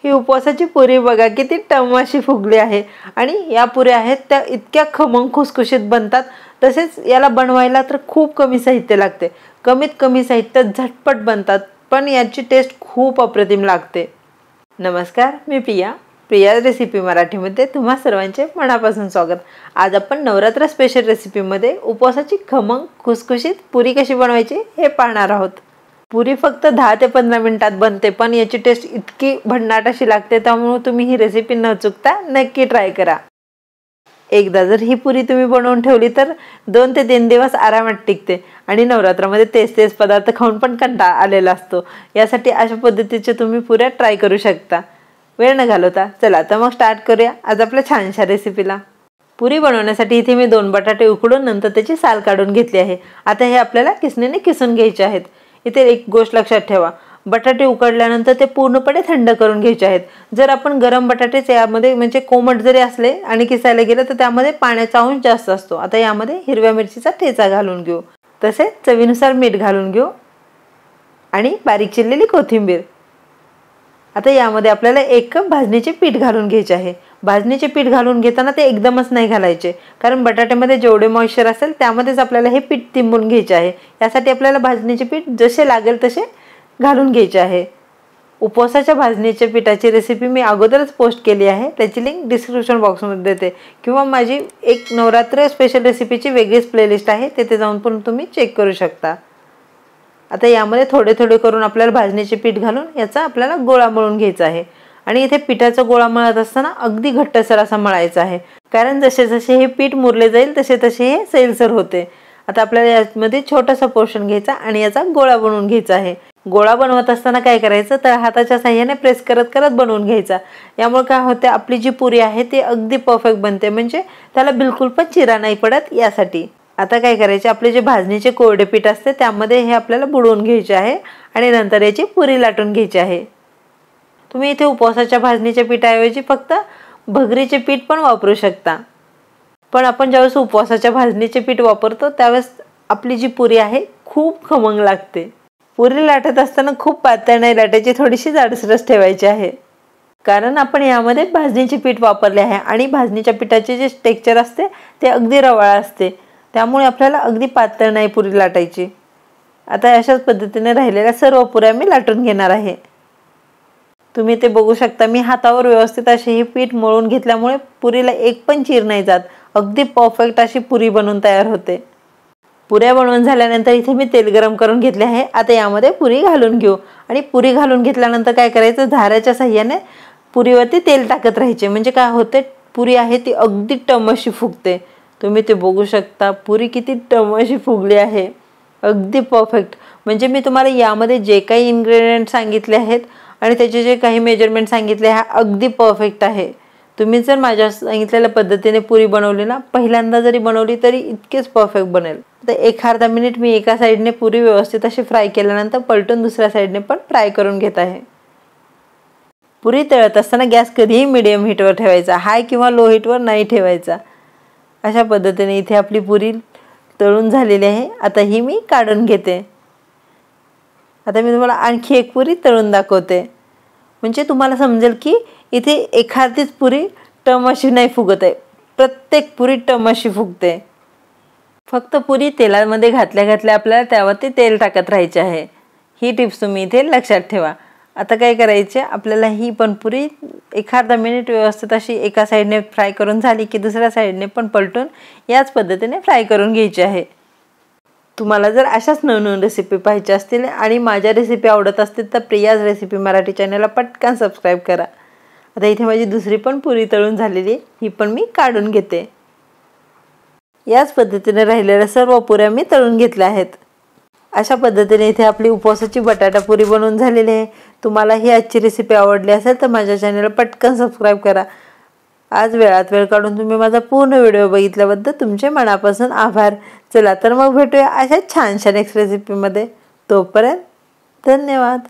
ही उपवासाची पुरी बघा किती टम अशी फुगली आहे आणि या पुऱ्या आहेत त्या इतक्या खमंग खुसखुशीत बनतात। तसेच याला बनवायला तर खूप कमी साहित्य लागते, कमीत कमी साहित्यात झटपट बनतात, पण याची टेस्ट खूप अप्रतिम लागते। नमस्कार, मी प्रिया रेसिपी मराठीमध्ये तुम्हा सर्वांचे मनापासून स्वागत। आज आपण नवरात्र स्पेशल रेसिपीमध्ये उपवासाची खमंग खुसखुशीत पुरी कशी बनवायची हे पाहणार आहोत। पुरी फक्त 10 ते 15 मिनिटात बनते, पण याची टेस्ट इतकी भन्नाट अशी लागते, त्यामुळे तुम्ही ही रेसिपी न चुकता नक्की ट्राय करा। एकदा जर ही पुरी तुम्ही बनवून ठेवली तर 2 ते 3 दिवस आरामात टिकते आणि नवरात्रामध्ये तेच पदार्थ खाऊन पण कंटाळा आलेला असतो। यासाठी अशा पद्धतीचे तुम्ही पुऱ्या ट्राय करू शकता। वेळ न घालवता चला तर मग स्टार्ट करूया आज आपल्या छानशा रेसिपीला। पुरी बनवण्यासाठी इथे मी 2 बटाटे उकडून नंतर त्याची साल काढून घेतली आहे। आता हे आपल्याला किसणीने किसून घ्यायचे आहेत। इथे एक गोष्ट लक्षात ठेवा, बटाटे उकडल्यानंतर ते पूर्णपणे थंड करून घ्यायचे आहेत। जर आपण गरम बटाटेच यामध्ये म्हणजे कोमट जरी असले आणि किसायला गेलं तर त्यामध्ये पाण्याचा अंश जास्त असतो। आता यामध्ये हिरव्या मिरचीचा ठेचा घालून घेऊ, तसेच चवीनुसार मीठ घालून घेऊ आणि बारीक चिरलेली कोथिंबीर। आता यामध्ये आपल्याला 1 कप भाजणीचे पीठ घालून घ्यायचे आहे। भाजणीचे पीठ घालून घेताना ते एकदमच नाही घालायचे, कारण बटाट्यामध्ये जेवढे मॉइश्चर असेल त्यामध्येच आपल्याला हे पीठ तिंबून घ्यायचे आहे। यासाठी आपल्याला भाजणीचे पीठ जसे लागेल तसे घालून घ्यायचे आहे। उपवासाच्या भाजणीच्या पिठाची रेसिपी मी अगोदरच पोस्ट केली आहे, त्याची लिंक डिस्क्रिप्शन बॉक्समध्ये देते, किंवा माझी एक नवरात्र स्पेशल रेसिपीची वेगळीच प्लेलिस्ट आहे, तिथे जाऊन पण तुम्ही चेक करू शकता। आता यामध्ये थोडे थोडे करून आपल्याला भाजणीचे पीठ घालून याचा आपल्याला गोळा मळून घ्यायचा आहे। आणि इथे पिठाचा गोळा मळत असताना अगदी घट्टसर असा मळायचा आहे, कारण जसे जसे हे पीठ मुरले जाईल तसे तसे हे सैलसर होते। आता आपल्याला यामध्ये छोटासा पोर्शन घ्यायचा आणि याचा गोळा बनवून घ्यायचा आहे। गोळा बनवत असताना काय करायचं तर हाताच्या साहाय्याने प्रेस करत करत बनवून घ्यायचा। यामुळे काय होते, आपली जी पुरी आहे ती अगदी परफेक्ट बनते, म्हणजे त्याला बिलकुल पण चिरा नाही पडत यासाठी। आता काय करायचे, आपले जे भाजणीचे कोरडे पीठ असते त्यामध्ये हे आपल्याला बुडवून घ्यायचे आहे आणि नंतर याची पुरी लाटून घ्यायची आहे। तुम्ही इथे उपवासाच्या भाजणीच्या पिठाऐवजी फक्त भगरीचे पीठ पण वापरू शकता, पण आपण ज्यावेळेस उपवासाच्या भाजणीचे पीठ वापरतो त्यावेळेस आपली जी पुरी आहे खूप खमंग लागते। पुरी लाटत असताना खूप पातळ नाही लाटायची, थोडीशी जाडसरच ठेवायची आहे, कारण आपण यामध्ये भाजणीचे पीठ वापरले आहे आणि भाजणीच्या पिठाचे जे टेक्स्चर असते ते अगदी रवाळ असते, त्यामुळे आपल्याला अगदी पातळ नाही पुरी लाटायची। आता अशाच पद्धतीने राहिलेल्या सर्व पुऱ्या मी लाटून घेणार आहे। तुम्ही ते बघू शकता, मी हातावर व्यवस्थित असे हे पीठ मळून घेतल्यामुळे पुरीला एक पण चीर नाही जात, अगदी परफेक्ट अशी पुरी बनवून तयार होते। पुऱ्या बनवून झाल्यानंतर इथे मी तेल गरम करून घेतले आहे। आता यामध्ये पुरी घालून घेऊ आणि पुरी घालून घेतल्यानंतर काय करायचं, झाऱ्याच्या साहाय्याने पुरीवरती तेल टाकत राहायचे, म्हणजे काय होते पुरी आहे ती अगदी टम अशी फुगते। तुम्ही ते बघू शकता, पुरी किती टम अशी फुगली आहे, अगदी परफेक्ट। म्हणजे मी तुम्हाला यामध्ये जे काही इन्ग्रेडियंट सांगितले आहेत आणि त्याचे जे काही मेजरमेंट सांगितले आहे अगदी परफेक्ट आहे। तुम्ही जर माझ्या सांगितलेल्या पद्धतीने पुरी बनवली ना, पहिल्यांदा जरी बनवली तरी इतकेच परफेक्ट बनेल। तर 1-अर्धा मिनिट मी एका साईडने पुरी व्यवस्थित अशी फ्राय केल्यानंतर पलटून दुसऱ्या साईडने पण फ्राय करून घेत आहे। पुरी तळत असताना गॅस कधीही मीडियम हीटवर ठेवायचा, हाय किंवा लो हीटवर नाही ठेवायचा। अशा पद्धतीने इथे आपली पुरी तळून झालेली आहे। आता ही मी काढून घेते। आता मी तुम्हाला आणखी एक पुरी तळून दाखवते, म्हणजे तुम्हाला समजेल की इथे एखादीच पुरी टम अशी नाही फुगत आहे, प्रत्येक पुरी टम अशी फुगते। फक्त पुरी तेलामध्ये घातल्या आपल्याला त्यावरती तेल टाकत राहायचे आहे। ही टिप्स तुम्ही इथे लक्षात ठेवा। आता काय करायचे, आपल्याला ही पण पुरी 1-अर्धा मिनिट व्यवस्थित अशी एका साईडने फ्राय करून झाली की दुसऱ्या साईडने पण पलटून याच पद्धतीने फ्राय करून घ्यायची आहे। तुम्हाला जर अशाच नवनवीन रेसिपी पाहिजे असतील आणि माझ्या रेसिपी आवडत असतील तर प्रियाज रेसिपी मराठी चॅनलला पटकन सबस्क्राईब करा। आता इथे माझी दुसरी पण पुरी तळून झालेली, ही पण मी काढून घेते। याच पद्धतीने राहिलेल्या सर्व पुऱ्या मी तळून घेतल्या आहेत। अशा पद्धतीने इथे आपली उपवासाची बटाटा पुरी बनवून झालेली आहे। तुम्हाला ही आजची रेसिपी आवडली असेल तर माझ्या चॅनलला पटकन सबस्क्राईब करा। आज वेळात वेळ काढून तुम्ही माझा पूर्ण व्हिडिओ बघितल्याबद्दल तुमचे मनापासून आभार। चला तर मग भेटूया अशा छानशा नेक्स्ट रेसिपीमध्ये, तोपर्यंत धन्यवाद।